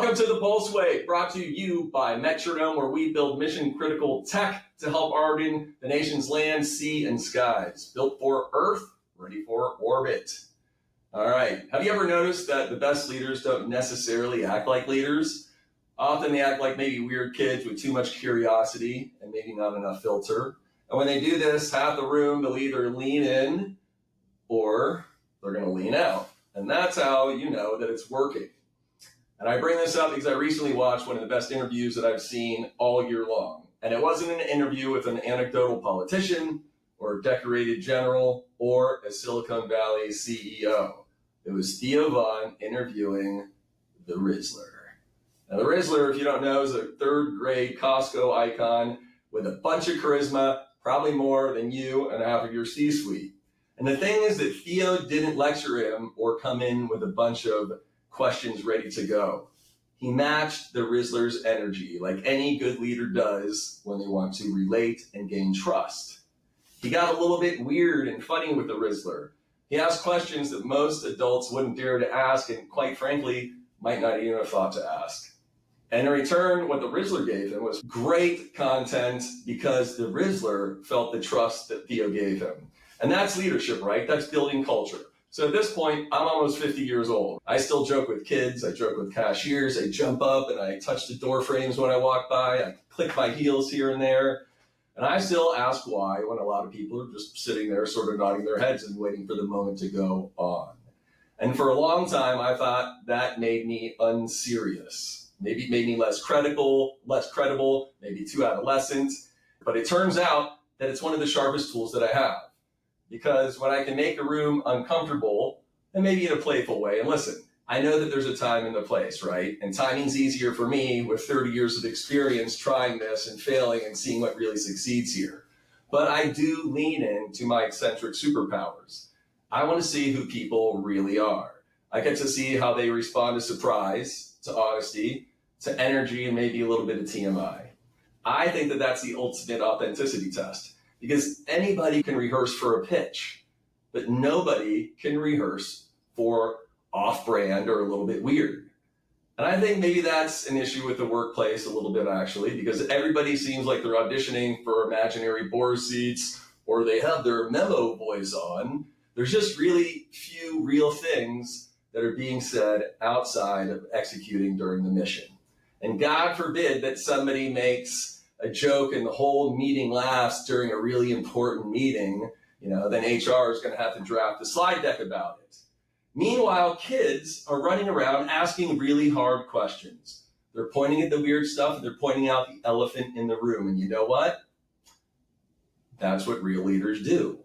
Welcome to the Pulseway, brought to you by Metronome, where we build mission-critical tech to help harden the nation's land, sea, and skies. Built for Earth, ready for orbit. All right. Have you ever noticed that the best leaders don't necessarily act like leaders? Often they act like maybe weird kids with too much curiosity and maybe not enough filter. And when they do this, half the room will either lean in or they're going to lean out. And that's how you know that it's working. And I bring this up because I recently watched one of the best interviews that I've seen all year long. And it wasn't an interview with an anecdotal politician or a decorated general or a Silicon Valley CEO. It was Theo Von interviewing the Rizzler. Now, the Rizzler, if you don't know, is a third grade Costco icon with a bunch of charisma, probably more than you and half of your C-suite. And the thing is that Theo didn't lecture him or come in with a bunch of questions ready to go. He matched the Rizzler's energy like any good leader does when they want to relate and gain trust. He got a little bit weird and funny with the Rizzler. He asked questions that most adults wouldn't dare to ask and, quite frankly, might not even have thought to ask. And in return, what the Rizzler gave him was great content because the Rizzler felt the trust that Theo gave him. And that's leadership, right? That's building culture. So at this point, I'm almost 50 years old. I still joke with kids. I joke with cashiers. I jump up and I touch the door frames when I walk by. I click my heels here and there. And I still ask why when a lot of people are just sitting there sort of nodding their heads and waiting for the moment to go on. And for a long time, I thought that made me unserious. Maybe it made me less credible, maybe too adolescent. But it turns out that it's one of the sharpest tools that I have. Because when I can make a room uncomfortable, and maybe in a playful way, and listen, I know that there's a time and a place, right? And timing's easier for me with 30 years of experience trying this and failing and seeing what really succeeds here. But I do lean into my eccentric superpowers. I want to see who people really are. I get to see how they respond to surprise, to honesty, to energy, and maybe a little bit of TMI. I think that that's the ultimate authenticity test. Because anybody can rehearse for a pitch, but nobody can rehearse for off-brand or a little bit weird. And I think maybe that's an issue with the workplace a little bit, actually, because everybody seems like they're auditioning for imaginary board seats or they have their memo voice on. There's just really few real things that are being said outside of executing during the mission. And God forbid that somebody makes a joke and the whole meeting laughs during a really important meeting, then HR is going to have to draft a slide deck about it. Meanwhile, kids are running around asking really hard questions. They're pointing at the weird stuff and they're pointing out the elephant in the room. And you know what? That's what real leaders do.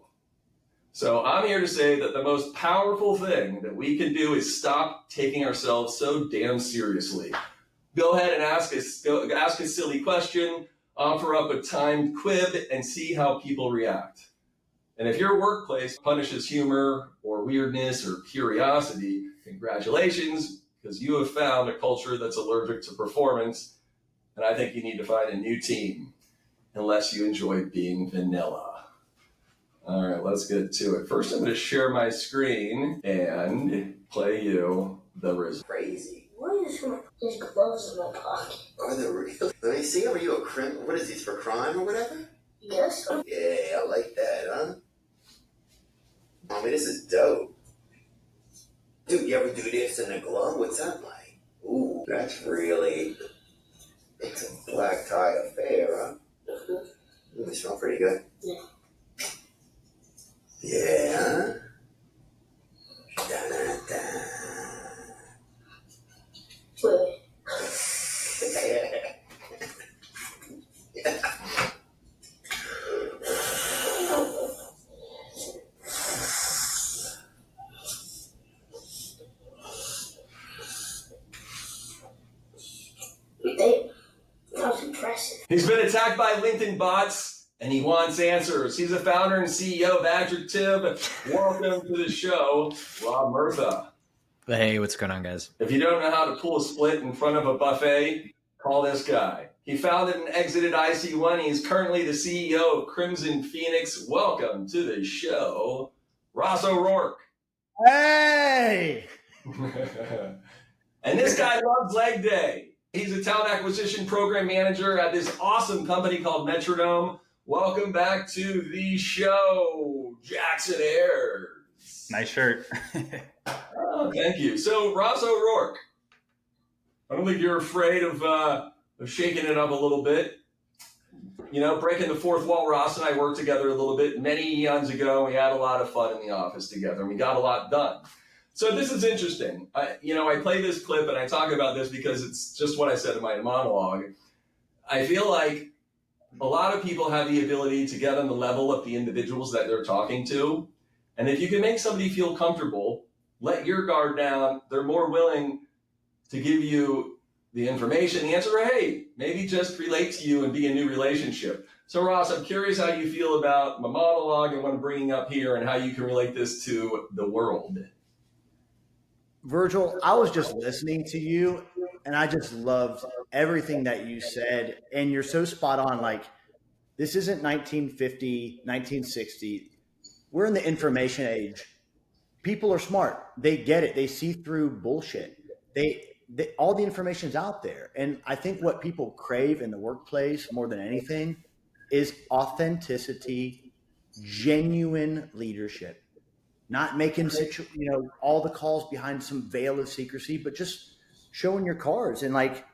So I'm here to say that the most powerful thing that we can do is stop taking ourselves so damn seriously. Go ahead and ask a silly question, offer up a timed quib, and see how people react. And if your workplace punishes humor or weirdness or curiosity, congratulations, because you have found a culture that's allergic to performance. And I think you need to find a new team, unless you enjoy being vanilla. All right, let's get to it. First, I'm going to share my screen and play you the Rizzler. Crazy. What is his gloves in my pocket? Are they real? Let me see. Are you a criminal? What is these, for crime or whatever? Yes. Yeah, I like that, huh? I mean, this is dope. Dude, you ever do this in a glove? What's that like? Ooh, that's really... It's a black tie affair, huh? Mm-hmm. They smell pretty good. Yeah. Yeah, huh? Da-da-da. Wait. That was impressive. He's been attacked by LinkedIn bots and he wants answers. He's the founder and CEO of Adulthood. Welcome to the show, Rob Murtha. Hey, what's going on, guys? If you don't know how to pull a split in front of a buffet, call this guy. He founded and exited IC1. He's currently the CEO of Crimson Phoenix. Welcome to the show, Ross O'Rourke. Hey! And this guy loves leg day. He's a talent acquisition program manager at this awesome company called Metronome. Welcome back to the show, Jackson Ayers. Nice shirt. Oh, thank you. So, Ross O'Rourke, I don't think you're afraid of shaking it up a little bit. You know, breaking the fourth wall. Ross and I worked together a little bit many eons ago. We had a lot of fun in the office together, and we got a lot done. So this is interesting. I play this clip and I talk about this because it's just what I said in my monologue. I feel like a lot of people have the ability to get on the level of the individuals that they're talking to. And if you can make somebody feel comfortable, let your guard down, they're more willing to give you the information, the answer, or hey, maybe just relate to you and be a new relationship. So Ross, I'm curious how you feel about my monologue and what I'm bringing up here and how you can relate this to the world. Virgil, I was just listening to you and I just loved everything that you said. And you're so spot on. Like, this isn't 1950, 1960. We're in the information age. People are smart. They get it. They see through bullshit. All the information is out there. And I think what people crave in the workplace more than anything is authenticity, genuine leadership. Not making all the calls behind some veil of secrecy, but just showing your cards. And like,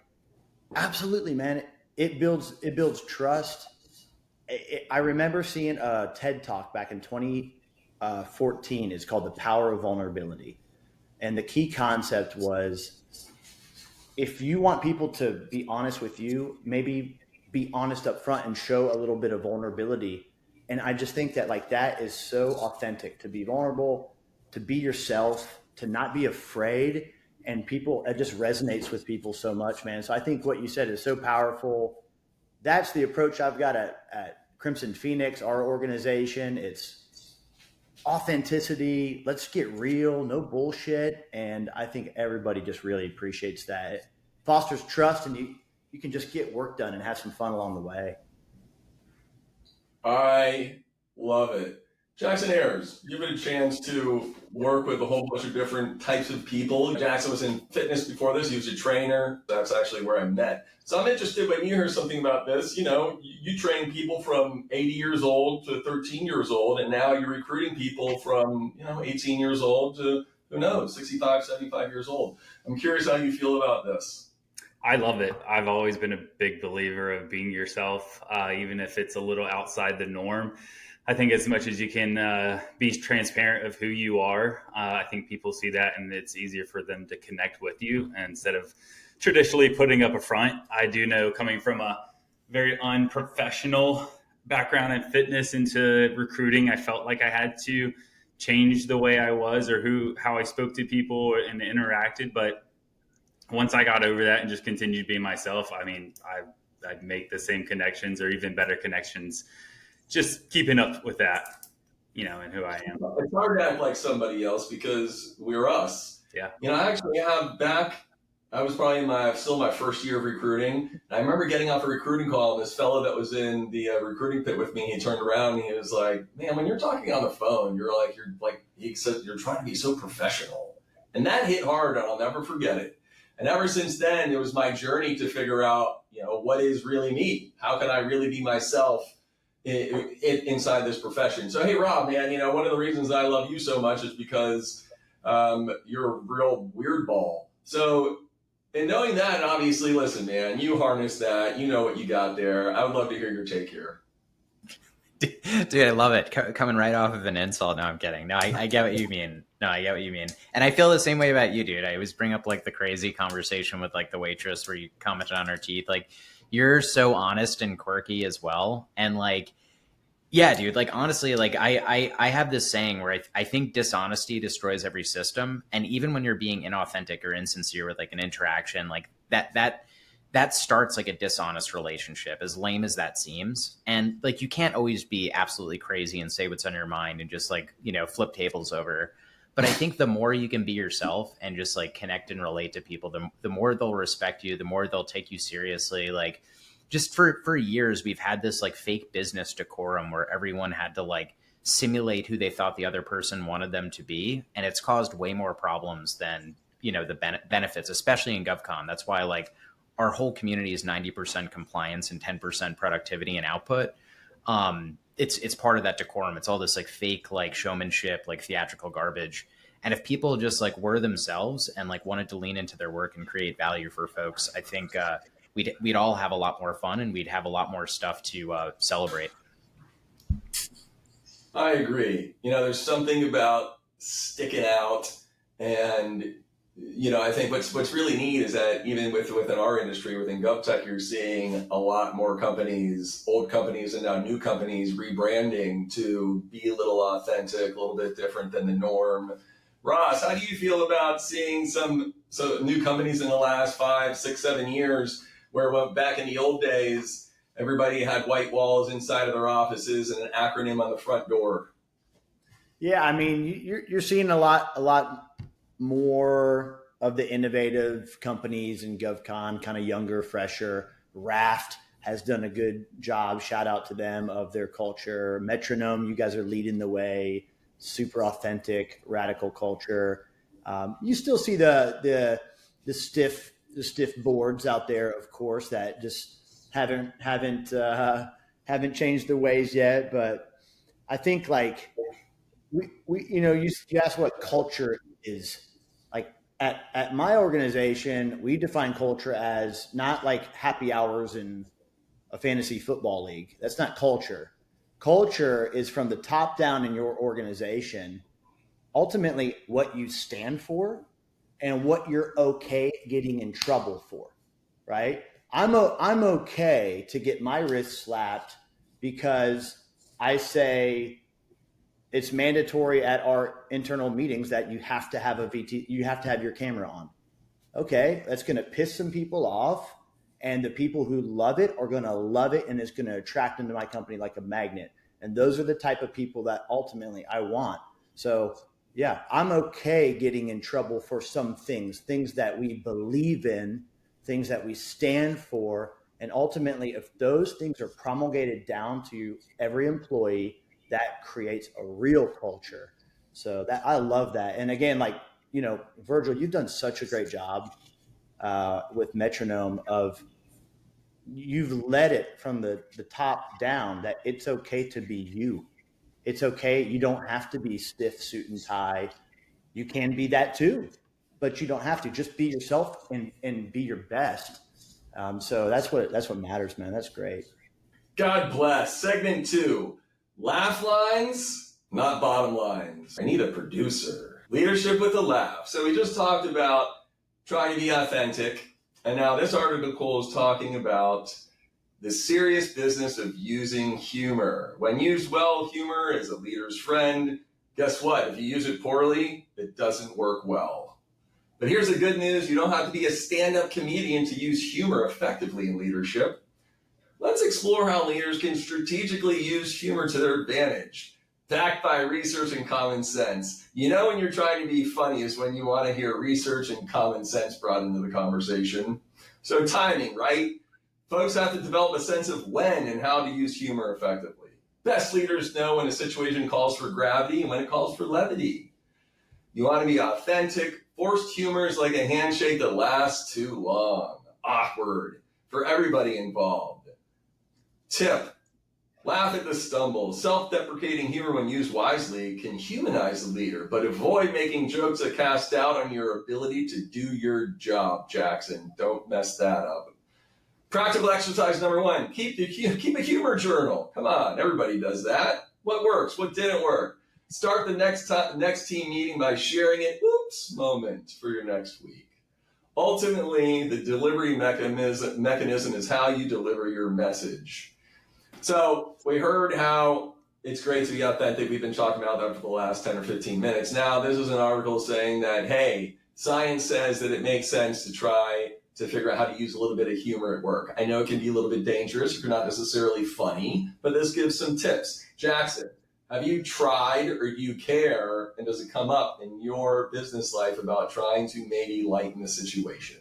absolutely, man, it builds trust. I remember seeing a TED Talk back in 2014. It's called The Power of Vulnerability. And the key concept was, if you want people to be honest with you, maybe be honest up front and show a little bit of vulnerability. And I just think that like that is so authentic, to be vulnerable, to be yourself, to not be afraid. And it just resonates with people so much, man. So I think what you said is so powerful. That's the approach I've got at Crimson Phoenix, our organization. It's authenticity. Let's get real, no bullshit. And I think everybody just really appreciates that. It fosters trust, and you can just get work done and have some fun along the way. I love it. Jackson Ayers, you've had a chance to work with a whole bunch of different types of people. Jackson was in fitness before this. He was a trainer. That's actually where I met. So I'm interested when you hear something about this. You know, you train people from 80 years old to 13 years old, and now you're recruiting people from, 18 years old to, who knows, 65, 75 years old. I'm curious how you feel about this. I love it. I've always been a big believer of being yourself, even if it's a little outside the norm. I think as much as you can be transparent of who you are, I think people see that and it's easier for them to connect with you instead of traditionally putting up a front. I do know, coming from a very unprofessional background in fitness into recruiting, I felt like I had to change the way I was or how I spoke to people and interacted. But once I got over that and just continued being myself, I mean, I'd make the same connections or even better connections, just keeping up with that, and who I am. It's hard to act like somebody else because we're us. Yeah. I actually I was probably still my first year of recruiting. And I remember getting off a recruiting call, and this fellow that was in the recruiting pit with me, he turned around and he was like, man, when you're talking on the phone, he said, you're trying to be so professional. And that hit hard, and I'll never forget it. And ever since then, it was my journey to figure out, what is really me? How can I really be myself inside this profession? So, hey, Rob, man, one of the reasons I love you so much is because you're a real weird ball. So, in knowing that, and obviously, listen, man, you harness that. You know what you got there. I would love to hear your take here. Dude, I love it. Coming right off of an insult. No, I'm kidding. No, I get what you mean. And I feel the same way about you, dude. I always bring up like the crazy conversation with like the waitress where you commented on her teeth. Like, you're so honest and quirky as well. And like, yeah, dude, like honestly, like I have this saying where I think dishonesty destroys every system. And even when you're being inauthentic or insincere with like an interaction, like that starts like a dishonest relationship, as lame as that seems. And like, you can't always be absolutely crazy and say what's on your mind and just like, flip tables over. But I think the more you can be yourself and just like connect and relate to people, the more they'll respect you, the more they'll take you seriously. Like, just for years, we've had this like fake business decorum where everyone had to like simulate who they thought the other person wanted them to be. And it's caused way more problems than the benefits, especially in GovCon. That's why like our whole community is 90% compliance and 10% productivity and output. It's part of that decorum. It's all this like fake like showmanship, like theatrical garbage. And if people just like were themselves and like wanted to lean into their work and create value for folks, I think we'd all have a lot more fun and we'd have a lot more stuff to celebrate. I agree. There's something about sticking out, and I think what's really neat is that even within our industry, within GovTech, you're seeing a lot more companies, old companies and now new companies, rebranding to be a little authentic, a little bit different than the norm. Ross, how do you feel about seeing some new companies in the last 5, 6, 7 years, where back in the old days, everybody had white walls inside of their offices and an acronym on the front door? Yeah, I mean, you're seeing a lot more of the innovative companies in GovCon, kind of younger, fresher. Raft has done a good job. Shout out to them, of their culture. Metronome, you guys are leading the way. Super authentic, radical culture. You still see the stiff boards out there, of course, that just haven't changed their ways yet. But I think like you asked what culture is. Like at my organization, we define culture as not like happy hours in a fantasy football league. That's not culture. Culture is from the top down in your organization, ultimately what you stand for and what you're okay getting in trouble for, right? I'm okay to get my wrist slapped because I say it's mandatory at our internal meetings that you have to have you have to have your camera on. Okay, that's going to piss some people off, and the people who love it are going to love it, and it's going to attract them to my company like a magnet. And those are the type of people that ultimately I want. So yeah, I'm okay getting in trouble for some things that we believe in, things that we stand for. And ultimately, if those things are promulgated down to every employee, that creates a real culture. So that I love that. And again, like, Virgil, you've done such a great job with Metronome of you've led it from the top down that it's okay to be you. It's okay. You don't have to be stiff suit and tie. You can be that too, but you don't have to. Just be yourself and be your best. So that's what matters, man. That's great. God bless. Segment 2, laugh lines, not bottom lines. I need a producer. Leadership with a laugh. So we just talked about trying to be authentic. And now this article is talking about the serious business of using humor. When used well, humor is a leader's friend. Guess what? If you use it poorly, it doesn't work well. But here's the good news. You don't have to be a stand-up comedian to use humor effectively in leadership. Let's explore how leaders can strategically use humor to their advantage, backed by research and common sense. When you're trying to be funny is when you want to hear research and common sense brought into the conversation. So timing, right? Folks have to develop a sense of when and how to use humor effectively. Best leaders know when a situation calls for gravity and when it calls for levity. You want to be authentic. Forced humor is like a handshake that lasts too long. Awkward for everybody involved. Tip: laugh at the stumble. Self-deprecating humor, when used wisely, can humanize the leader, but avoid making jokes that cast doubt on your ability to do your job, Jackson. Don't mess that up. Practical exercise number 1, keep a humor journal. Come on, everybody does that. What works? What didn't work? Start the next team meeting by sharing an oops moment for your next week. Ultimately, the delivery mechanism is how you deliver your message. So we heard how it's great to be authentic. We've been talking about that for the last 10 or 15 minutes. Now, this is an article saying that, hey, science says that it makes sense to try to figure out how to use a little bit of humor at work. I know it can be a little bit dangerous if you're not necessarily funny, but this gives some tips. Jackson, have you tried, or do you care, and does it come up in your business life about trying to maybe lighten the situation?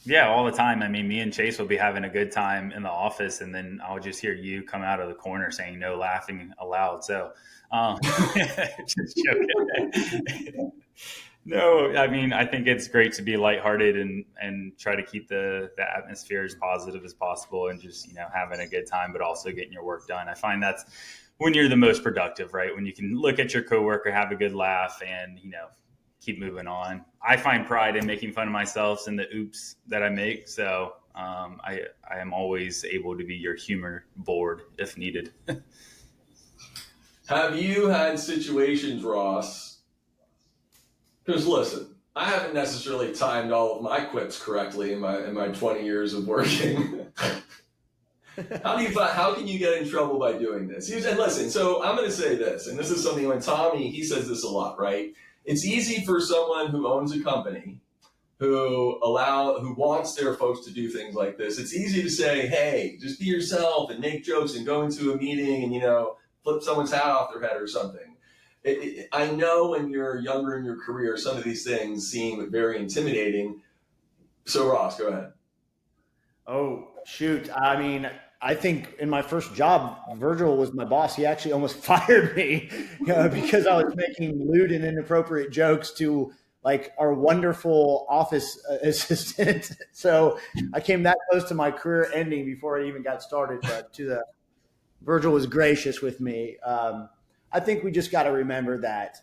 Yeah, all the time. I mean, me and Chase will be having a good time in the office, and then I'll just hear you come out of the corner saying no laughing aloud. So just joking. No, I mean, I think it's great to be lighthearted and try to keep the atmosphere as positive as possible and just, having a good time, but also getting your work done. I find that's when you're the most productive, right? When you can look at your coworker, have a good laugh, and, keep moving on. I find pride in making fun of myself and the oops that I make. So I am always able to be your humor board if needed. Have you had situations, Ross? Because listen, I haven't necessarily timed all of my quips correctly in my 20 years of working. How can you get in trouble by doing this? And listen, so I'm going to say this, and this is something when Tommy, he says this a lot, right? It's easy for someone who owns a company who wants their folks to do things like this. It's easy to say, hey, just be yourself and make jokes and go into a meeting and, flip someone's hat off their head or something. I know when you're younger in your career, some of these things seem very intimidating. So Ross, go ahead. Oh, shoot. I mean, I think in my first job, Virgil was my boss. He actually almost fired me because I was making lewd and inappropriate jokes to like our wonderful office assistant. So I came that close to my career ending before I even got started. But Virgil was gracious with me. I think we just got to remember that,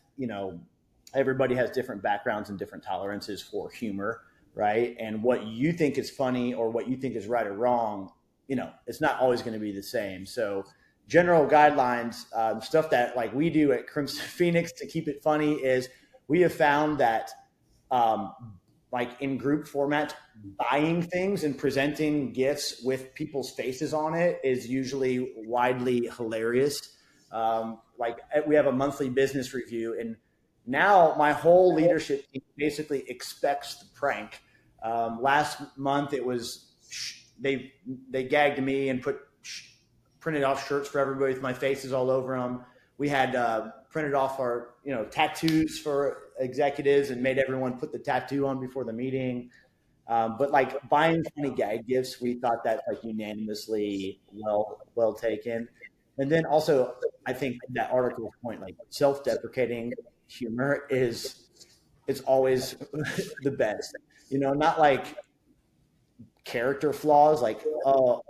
everybody has different backgrounds and different tolerances for humor, right? And what you think is funny or what you think is right or wrong, it's not always going to be the same. So general guidelines, stuff that like we do at Crimson Phoenix to keep it funny is we have found that like in group format, buying things and presenting gifts with people's faces on it is usually widely hilarious. Like we have a monthly business review, and now my whole leadership team basically expects the prank. Last month it was they gagged me and printed off shirts for everybody with my faces all over them. We had printed off our tattoos for executives and made everyone put the tattoo on before the meeting. But like buying funny gag gifts, we thought that like unanimously well taken. And then also, I think that article's point, like self-deprecating humor is always the best. Not like character flaws, like or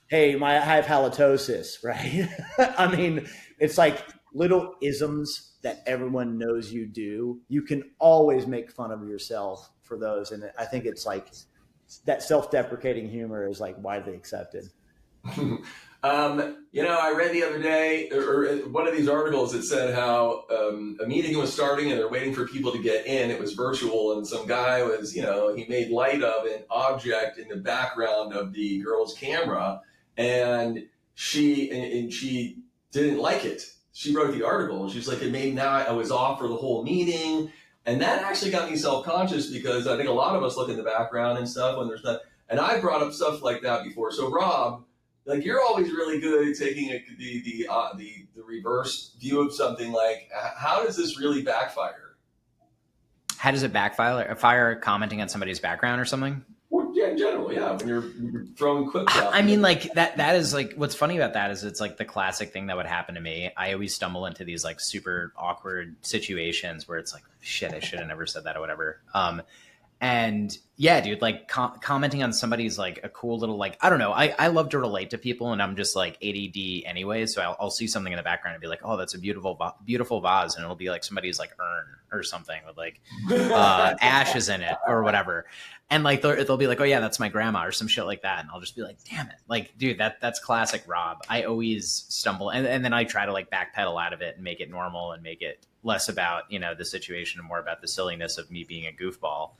hey, I have halitosis, right? I mean, it's like little isms that everyone knows you do. You can always make fun of yourself for those, and I think it's like that self-deprecating humor is like widely accepted. I read the other day, or one of these articles that said how a meeting was starting and they're waiting for people to get in. It was virtual, and some guy was, he made light of an object in the background of the girl's camera, and she didn't like it. She wrote the article, and she's like, I was off for the whole meeting. And that actually got me self-conscious because I think a lot of us look in the background and stuff when there's not, and I brought up stuff like that before. So Rob, like you're always really good at taking the reverse view of something. Like, how does this really backfire? How does it backfire? Commenting on somebody's background or something? Well, yeah, in general, yeah. When you're throwing clips out. I mean, like that is like what's funny about that is it's like the classic thing that would happen to me. I always stumble into these like super awkward situations where it's like, shit, I should have never said that or whatever. And yeah, dude, like commenting on somebody's like a cool little, like, I don't know. I love to relate to people, and I'm just like ADD anyway. So I'll see something in the background and be like, oh, that's a beautiful vase. And it'll be like somebody's like urn or something with like ashes in it or whatever. And like, they'll be like, oh yeah, that's my grandma or some shit like that. And I'll just be like, damn it. Like, dude, that's classic Rob. I always stumble. And then I try to like backpedal out of it and make it normal and make it less about, the situation and more about the silliness of me being a goofball.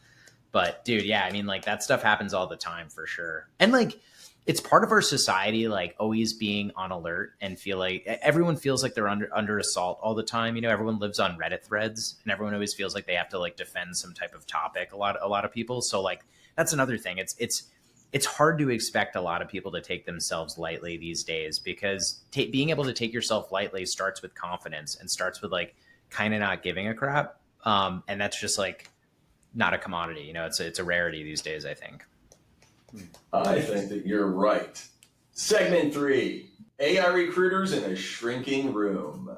But dude, yeah, I mean, like that stuff happens all the time for sure. And like, it's part of our society, like always being on alert and feel like everyone feels like they're under assault all the time. Everyone lives on Reddit threads and everyone always feels like they have to like defend some type of topic. A lot of people. So like, that's another thing. It's hard to expect a lot of people to take themselves lightly these days because being able to take yourself lightly starts with confidence and starts with like kind of not giving a crap. And that's just like, not a commodity, it's a rarity these days, I think. I think that you're right. Segment 3, AI recruiters in a shrinking room.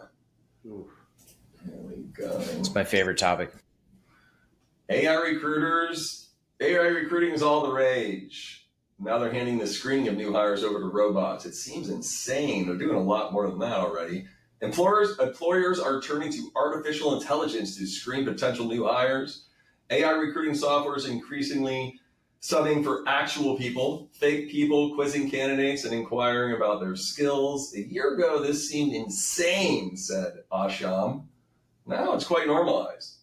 Ooh. Here we go. It's my favorite topic. AI recruiters, AI recruiting is all the rage. Now they're handing the screening of new hires over to robots. It seems insane. They're doing a lot more than that already. Employers are turning to artificial intelligence to screen potential new hires. AI recruiting software is increasingly subbing for actual people, fake people, quizzing candidates and inquiring about their skills. A year ago, this seemed insane, said Asham. Now it's quite normalized.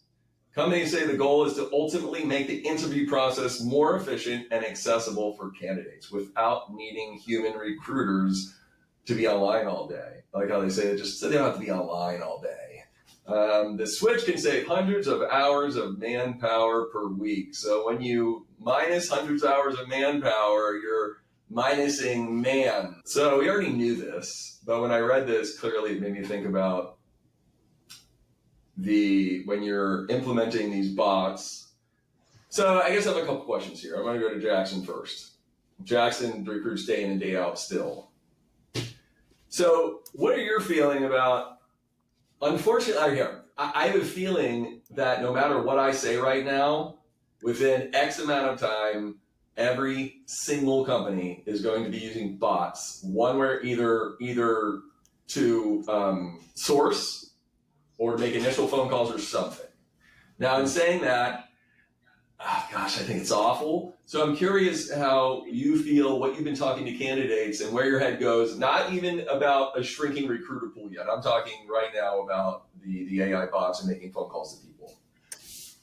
Companies say the goal is to ultimately make the interview process more efficient and accessible for candidates without needing human recruiters to be online all day. I like how they say it, just so they don't have to be online all day. The switch can save hundreds of hours of manpower per week. So when you minus hundreds of hours of manpower, you're minusing man. So we already knew this, but when I read this, clearly it made me think about when you're implementing these bots. So I guess I have a couple questions here. I'm going to go to Jackson first. Jackson recruits day in and day out still. So what are your feeling about, unfortunately, I have a feeling that no matter what I say right now, within X amount of time, every single company is going to be using bots, one where either to source or make initial phone calls or something. Now, in saying that, I think it's awful. So I'm curious how you feel, what you've been talking to candidates and where your head goes, not even about a shrinking recruiter pool yet. I'm talking right now about the AI bots and making phone calls to people.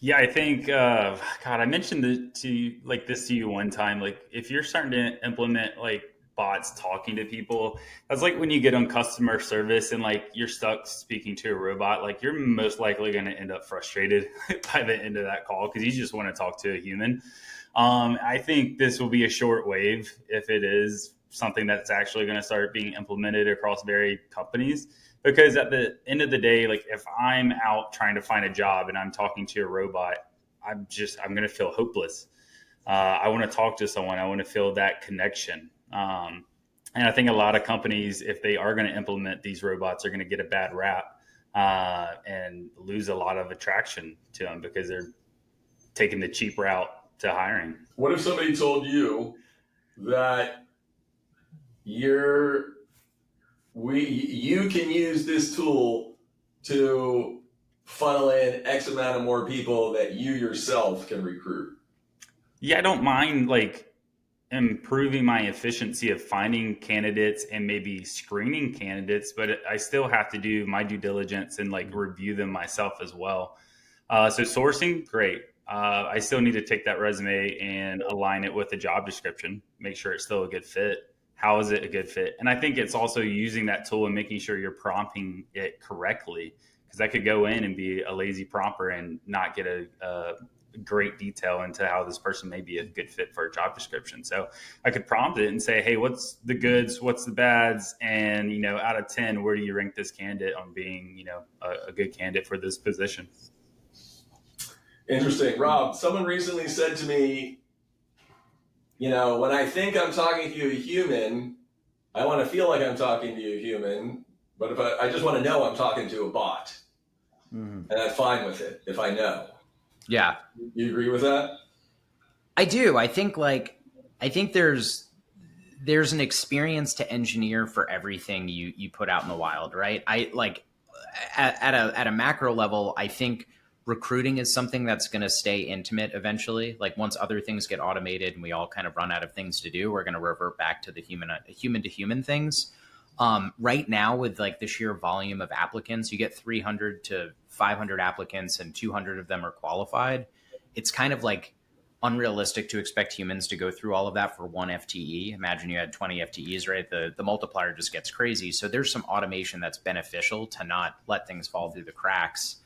Yeah, I think, I mentioned this to you one time. Like, if you're starting to implement like bots talking to people, that's like when you get on customer service and like you're stuck speaking to a robot. Like, you're most likely going to end up frustrated by the end of that call because you just want to talk to a human. I think this will be a short wave if it is something that's actually going to start being implemented across various companies. Because at the end of the day, like if I'm out trying to find a job and I'm talking to a robot, I'm going to feel hopeless. I want to talk to someone. I want to feel that connection. And I think a lot of companies, if they are going to implement these robots, are going to get a bad rap and lose a lot of attraction to them because they're taking the cheap route to hiring. What if somebody told you that you can use this tool to funnel in X amount of more people that you yourself can recruit? Yeah, I don't mind like improving my efficiency of finding candidates and maybe screening candidates, but I still have to do my due diligence and like review them myself as well. So sourcing, great. I still need to take that resume and align it with the job description, make sure it's still a good fit. How is it a good fit? And I think it's also using that tool and making sure you're prompting it correctly, because I could go in and be a lazy prompter and not get a great detail into how this person may be a good fit for a job description. So I could prompt it and say, hey, what's the goods? What's the bads? And, out of 10, where do you rank this candidate on being, a good candidate for this position? Interesting. Rob, someone recently said to me, when I think I'm talking to a human, I want to feel like I'm talking to a human, but if I just want to know I'm talking to a bot. Mm-hmm. And I'm fine with it if I know. Yeah. You agree with that? I do. I think there's an experience to engineer for everything you put out in the wild, right? I like at a macro level, I think recruiting is something that's going to stay intimate eventually. Like once other things get automated and we all kind of run out of things to do, we're going to revert back to the human to human things. Right now, with like the sheer volume of applicants, you get 300 to 500 applicants and 200 of them are qualified. It's kind of like unrealistic to expect humans to go through all of that for one FTE. Imagine you had 20 FTEs, right? The multiplier just gets crazy. So there's some automation that's beneficial to not let things fall through the cracks.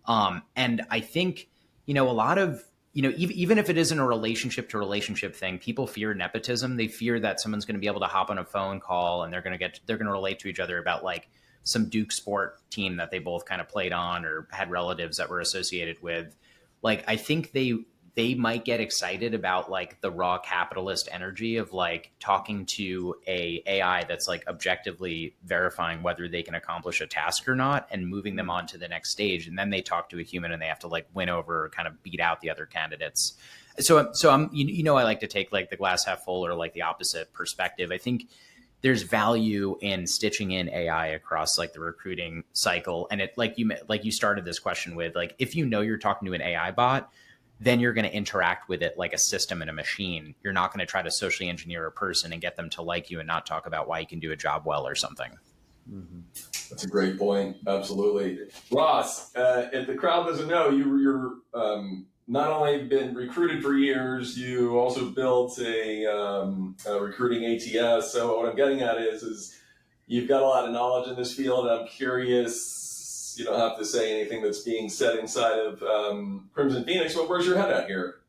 And I think, a lot of, even if it isn't a relationship to relationship thing, people fear nepotism. They fear that someone's going to be able to hop on a phone call and they're going to relate to each other about like some Duke sport team that they both kind of played on or had relatives that were associated with. Like, I think they they might get excited about like the raw capitalist energy of like talking to a AI that's like objectively verifying whether they can accomplish a task or not and moving them on to the next stage. And then they talk to a human and they have to like win over or kind of beat out the other candidates. So I'm, I like to take like the glass half full or like the opposite perspective. I think there's value in stitching in AI across like the recruiting cycle. And it, like you started this question with, like, if you know you're talking to an AI bot, then you're going to interact with it like a system and a machine. You're not going to try to socially engineer a person and get them to like you and not talk about why you can do a job well or something. Mm-hmm. That's a great point. Absolutely. Ross, if the crowd doesn't know, you're not only been recruited for years, you also built a recruiting ATS. So what I'm getting at is you've got a lot of knowledge in this field, and I'm curious, you don't have to say anything that's being said inside of Crimson Phoenix, but where's your head at here?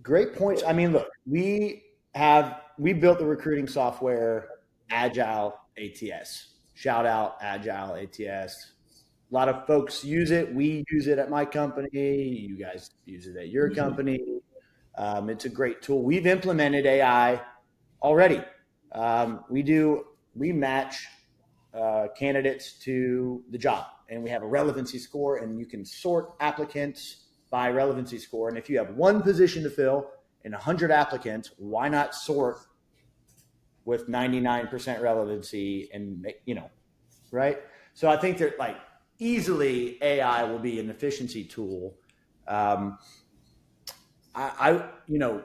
Great points. I mean, look, we built the recruiting software Agile ATS. Shout out Agile ATS. A lot of folks use it. We use it at my company. You guys use it at your company. It's a great tool. We've implemented AI already. We match candidates to the job, and we have a relevancy score, and you can sort applicants by relevancy score. And if you have one position to fill and 100 applicants, why not sort with 99% relevancy? And right? So I think that like easily AI will be an efficiency tool.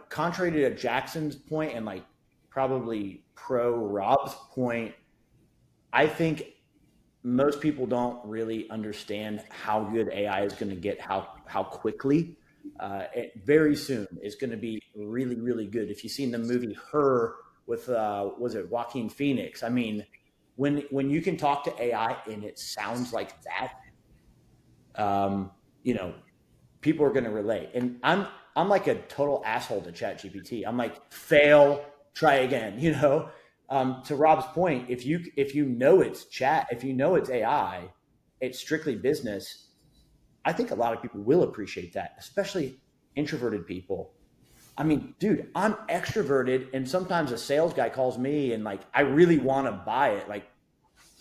Contrary to Jackson's point and like probably pro Rob's point, I think most people don't really understand how good AI is going to get, how quickly. Very soon it's going to be really, really good. If you've seen the movie Her with, was it Joaquin Phoenix? I mean, when you can talk to AI and it sounds like that, people are going to relate. And I'm like a total asshole to ChatGPT. I'm like, fail, try again, To Rob's point, if you know it's chat, if you know it's AI, it's strictly business. I think a lot of people will appreciate that, especially introverted people. I mean, dude, I'm extroverted, and sometimes a sales guy calls me and like, I really want to buy it, like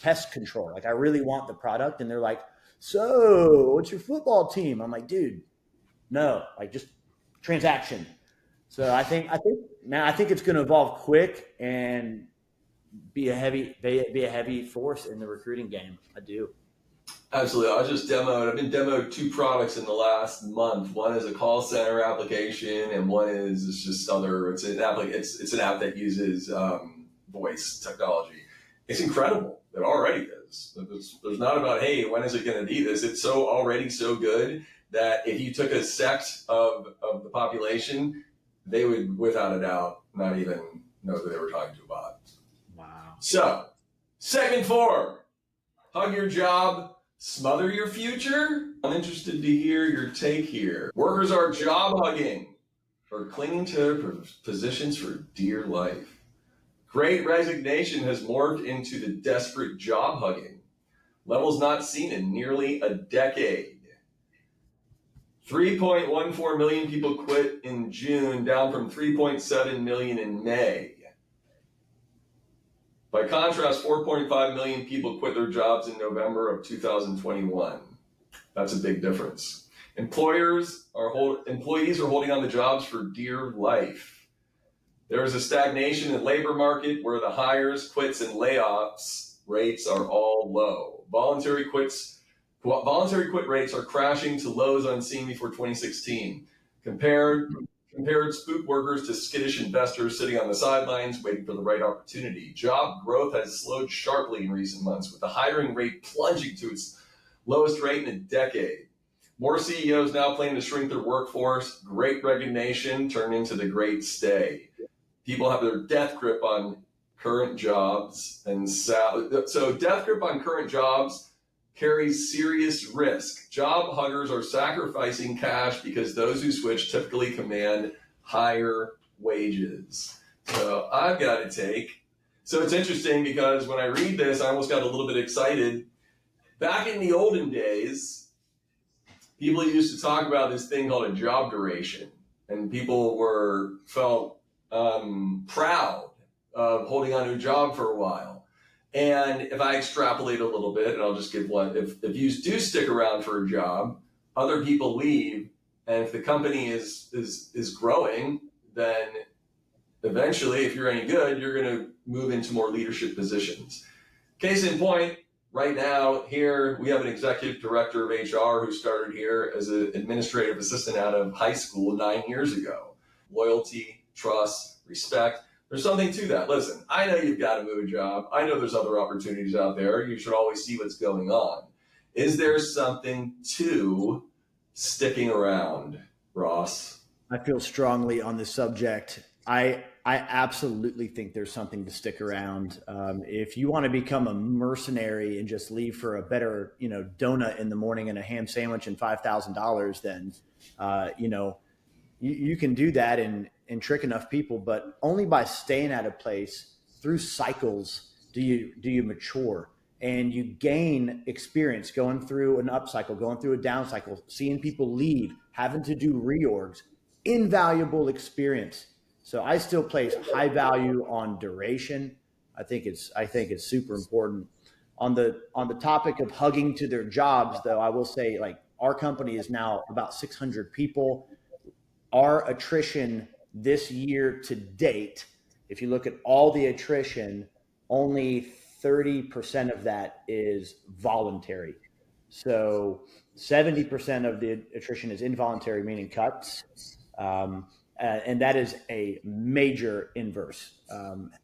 pest control. Like I really want the product. And they're like, so what's your football team? I'm like, dude, no, like just transaction. So I think it's going to evolve quick and be a heavy force in the recruiting game. I do. Absolutely. I've been demoed 2 products in the last month. One is a call center application, and one is it's an app that uses voice technology. It's incredible. It already is. There's not about, hey, when is it going to be this? It's already so good that if you took a sect of the population, they would, without a doubt, not even know that they were talking to a bot. Wow. So, second 4, hug your job, smother your future. I'm interested to hear your take here. Workers are job hugging or clinging to positions for dear life. Great resignation has morphed into the desperate job hugging. Levels not seen in nearly a decade. 3.14 million people quit in June, down from 3.7 million in May. By contrast, 4.5 million people quit their jobs in November of 2021. That's a big difference. Employees are holding on to jobs for dear life. There is a stagnation in the labor market where the hires, quits, and layoffs rates are all low. Voluntary quit rates are crashing to lows unseen before 2016. Compared spook workers to skittish investors sitting on the sidelines waiting for the right opportunity. Job growth has slowed sharply in recent months, with the hiring rate plunging to its lowest rate in a decade. More CEOs now plan to shrink their workforce. Great resignation turned into the great stay. People have their death grip on current jobs, and so death grip on current jobs carries serious risk. Job huggers are sacrificing cash because those who switch typically command higher wages. So I've got to take. So it's interesting because when I read this, I almost got a little bit excited. Back in the olden days, people used to talk about this thing called a job duration, and people felt proud of holding on to a job for a while. And if I extrapolate a little bit, and I'll just give one, if you do stick around for a job, other people leave, and if the company is growing, then eventually, if you're any good, you're going to move into more leadership positions. Case in point, right now here we have an executive director of HR who started here as an administrative assistant out of high school 9 years ago. Loyalty, trust, respect. There's something to that. Listen, I know you've got to move a job. I know there's other opportunities out there. You should always see what's going on. Is there something to sticking around, Ross? I feel strongly on this subject. I absolutely think there's something to stick around. If you want to become a mercenary and just leave for a better, donut in the morning and a ham sandwich and $5,000, then, you can do that and trick enough people, but only by staying at a place through cycles do you mature, and you gain experience going through an up cycle, going through a down cycle, seeing people leave, having to do reorgs, invaluable experience. So I still place high value on duration. I think it's super important. On the topic of hugging to their jobs, though, I will say, like, our company is now about 600 people. Our attrition this year to date, if you look at all the attrition, only 30% of that is voluntary. So 70% of the attrition is involuntary, meaning cuts. And that is a major inverse.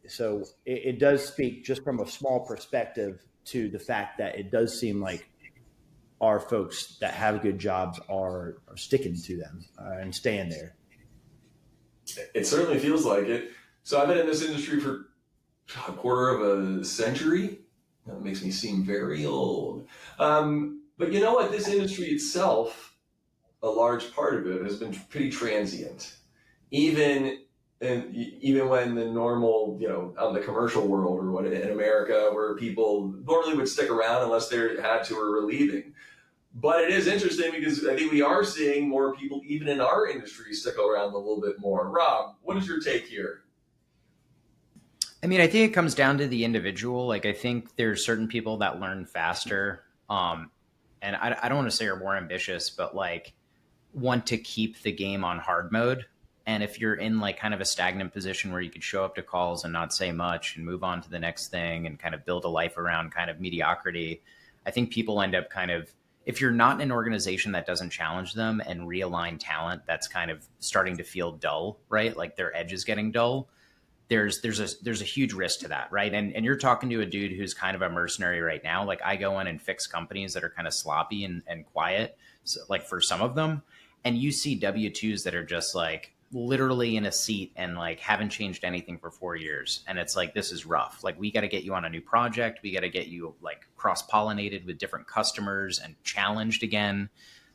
So it does speak just from a small perspective to the fact that it does seem like our folks that have good jobs are sticking to them and staying there. It certainly feels like it. So I've been in this industry for a quarter of a century. That makes me seem very old. But you know what? This industry itself, a large part of it has been pretty transient. Even when the normal, on the commercial world or what in America, where people normally would stick around unless they had to or were leaving. But it is interesting because I think we are seeing more people, even in our industry, stick around a little bit more. Rob, what is your take here? I mean, I think it comes down to the individual. Like, I think there's certain people that learn faster, and I don't want to say are more ambitious, but like want to keep the game on hard mode. And if you're in like kind of a stagnant position where you could show up to calls and not say much and move on to the next thing and kind of build a life around kind of mediocrity, I think people end up kind of, if you're not in an organization that doesn't challenge them and realign talent that's kind of starting to feel dull, right? Like their edge is getting dull. There's a huge risk to that, right? And you're talking to a dude who's kind of a mercenary right now. Like, I go in and fix companies that are kind of sloppy and quiet, so, like for some of them, and you see W-2s that are just like literally in a seat and like haven't changed anything for 4 years. And it's like, this is rough. Like, we got to get you on a new project. We got to get you like cross-pollinated with different customers and challenged again.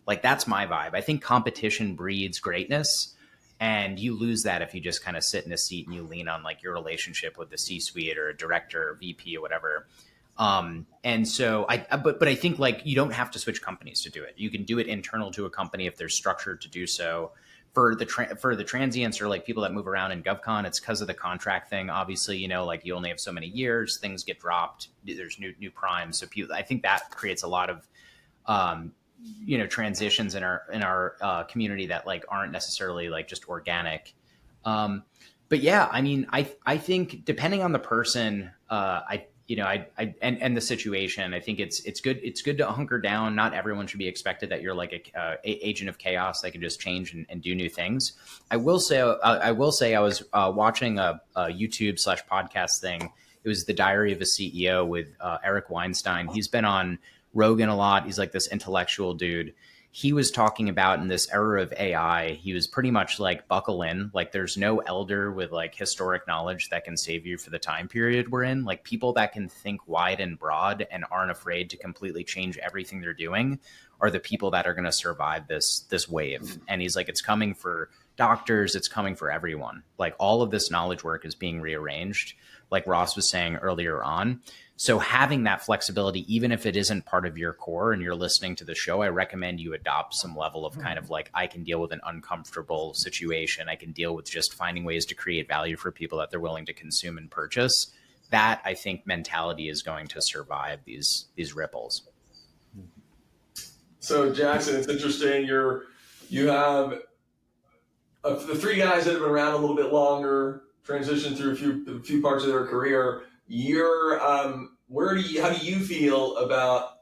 Like, that's my vibe. I think competition breeds greatness. And you lose that if you just kind of sit in a seat and you lean on like your relationship with the C-suite or a director or VP or whatever. And so but I think like you don't have to switch companies to do it. You can do it internal to a company if there's structure to do so. For the transients or like people that move around in GovCon, it's because of the contract thing. Obviously, like you only have so many years, things get dropped. There's new primes. So I think that creates a lot of, transitions in our community that like aren't necessarily like just organic. But yeah, I mean, I think depending on the person, and the situation, I think it's good to hunker down. Not everyone should be expected that you're like a agent of chaos that can just change and do new things. I will say I was watching a YouTube / podcast thing. It was the Diary of a CEO with Eric Weinstein. He's been on Rogan a lot. He's like this intellectual dude. He was talking about in this era of AI, he was pretty much like, buckle in. Like, there's no elder with like historic knowledge that can save you for the time period we're in. Like, people that can think wide and broad and aren't afraid to completely change everything they're doing are the people that are going to survive this wave. And he's like, it's coming for doctors, it's coming for everyone. Like all of this knowledge work is being rearranged, like Ross was saying earlier on. So having that flexibility, even if it isn't part of your core and you're listening to the show, I recommend you adopt some level of kind of like, I can deal with an uncomfortable situation. I can deal with just finding ways to create value for people that they're willing to consume and purchase. That, I think, mentality is going to survive these ripples. So Jackson, it's interesting. You have the three guys that have been around a little bit longer, transitioned through a few parts of their career. You're how do you feel about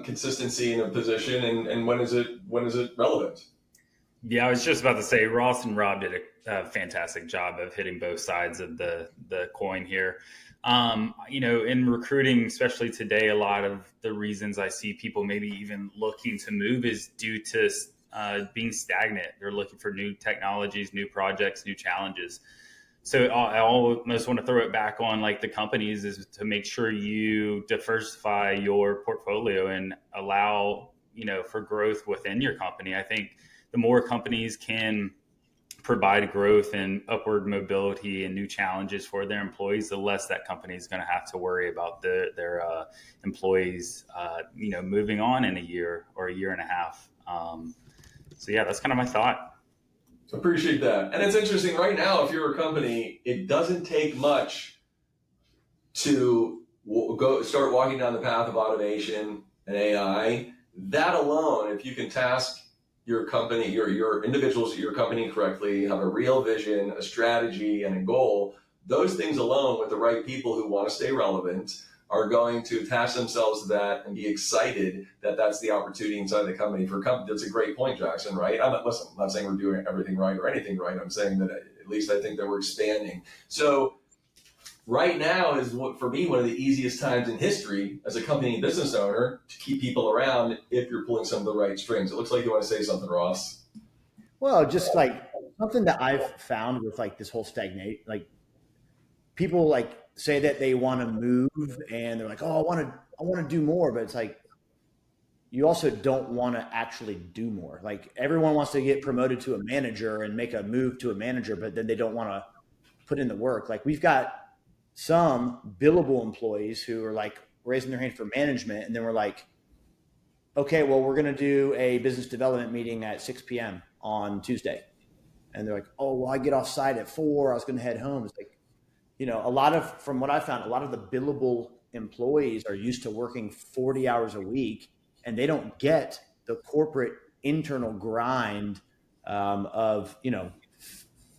consistency in a position, and when is it relevant? Yeah, I was just about to say Ross and Rob did a fantastic job of hitting both sides of the coin here. In recruiting, especially today, a lot of the reasons I see people maybe even looking to move is due to being stagnant. They're looking for new technologies, new projects, new challenges. So I almost want to throw it back on like the companies is to make sure you diversify your portfolio and allow, for growth within your company. I think the more companies can provide growth and upward mobility and new challenges for their employees, the less that company is going to have to worry about their employees, moving on in a year or a year and a half. So yeah, that's kind of my thought. Appreciate that. And it's interesting right now, if you're a company, it doesn't take much to go start walking down the path of automation and AI. That alone, if you can task your company, your individuals at your company correctly, have a real vision, a strategy, and a goal, those things alone with the right people who want to stay relevant are going to attach themselves to that and be excited that that's the opportunity inside the company for company. That's a great point, Jackson, right? I'm not saying we're doing everything right or anything right. I'm saying that at least I think that we're expanding. So right now is for me, one of the easiest times in history as a company business owner to keep people around if you're pulling some of the right strings. It looks like you want to say something, Ross. Well, just like something that I've found with like this whole stagnate, like people like say that they want to move and they're like, oh, I want to do more. But it's like, you also don't want to actually do more. Like everyone wants to get promoted to a manager and make a move to a manager, but then they don't want to put in the work. Like we've got some billable employees who are like raising their hand for management. And then we're like, okay, well, we're going to do a business development meeting at 6 p.m. on Tuesday. And they're like, oh, well, I get off site at 4. I was going to head home. It's like, from what I found, a lot of the billable employees are used to working 40 hours a week, and they don't get the corporate internal grind of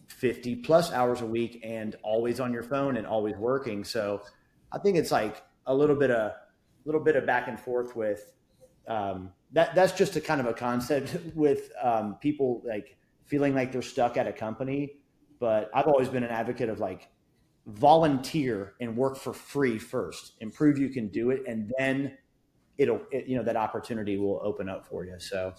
50 plus hours a week and always on your phone and always working. So I think it's like a little bit of back and forth with that's just a kind of a concept with people like feeling like they're stuck at a company. But I've always been an advocate of like, volunteer and work for free first, and prove you can do it, and then that opportunity will open up for you. So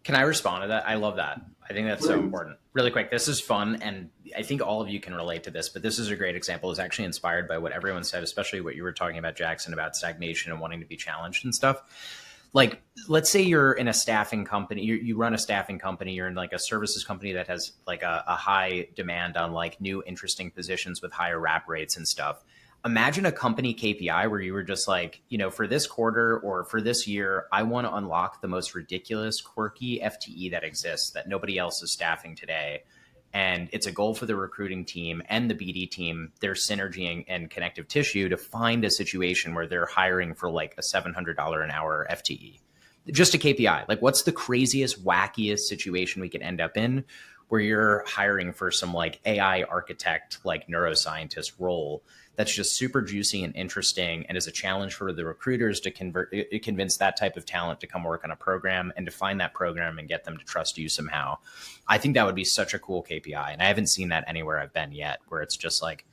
can I respond to that? I love that. I think that's so important. Really quick, this is fun, and I think all of you can relate to this, but this is a great example. It's actually inspired by what everyone said, especially what you were talking about, Jackson, about stagnation and wanting to be challenged and stuff. Like, let's say you're in a staffing company, you run a staffing company, you're in like a services company that has like a high demand on like new interesting positions with higher wrap rates and stuff. Imagine a company KPI where you were just like, for this quarter or for this year, I want to unlock the most ridiculous, quirky FTE that exists that nobody else is staffing today. And it's a goal for the recruiting team and the BD team, their synergy and connective tissue to find a situation where they're hiring for like a $700 an hour FTE. Just a KPI. Like, what's the craziest, wackiest situation we could end up in where you're hiring for some like AI architect, like neuroscientist role that's just super juicy and interesting and is a challenge for the recruiters to convince that type of talent to come work on a program and to find that program and get them to trust you somehow. I think that would be such a cool KPI. And I haven't seen that anywhere I've been yet, where it's just like,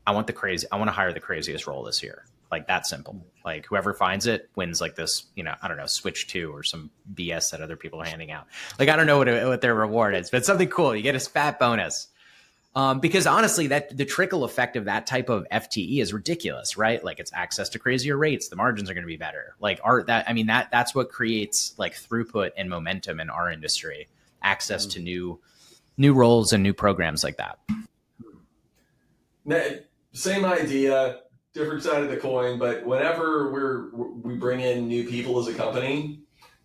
I want to hire the craziest role this year. Like that simple. Like whoever finds it wins like this, I don't know, Switch 2 or some BS that other people are handing out. Like, I don't know what their reward is, but something cool. You get a fat bonus. Because honestly, that the trickle effect of that type of FTE is ridiculous, right? Like it's access to crazier rates. The margins are going to be better. Like that's what creates like throughput and momentum in our industry, access to new new roles and new programs like that? Same idea, different side of the coin, but whenever we bring in new people as a company,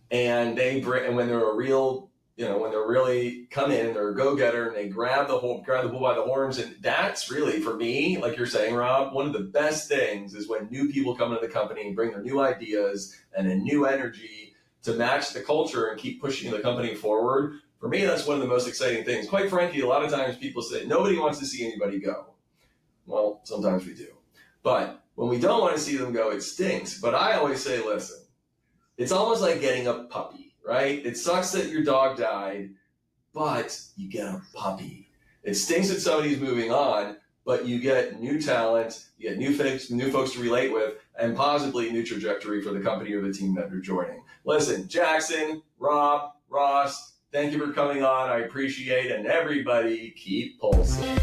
and when they're a real, when they're really come in, they're a go-getter, and they grab the bull by the horns, and that's really, for me, like you're saying, Rob, one of the best things is when new people come into the company and bring their new ideas and a new energy to match the culture and keep pushing the company forward. For me, that's one of the most exciting things. Quite frankly, a lot of times people say nobody wants to see anybody go. Well, sometimes we do. But when we don't want to see them go, it stinks. But I always say, listen, it's almost like getting a puppy, right? It sucks that your dog died, but you get a puppy. It stinks that somebody's moving on, but you get new talent, you get new folks to relate with, and possibly new trajectory for the company or the team that you're joining. Listen, Jackson, Rob, Ross, thank you for coming on. I appreciate it. And everybody keep pulsing.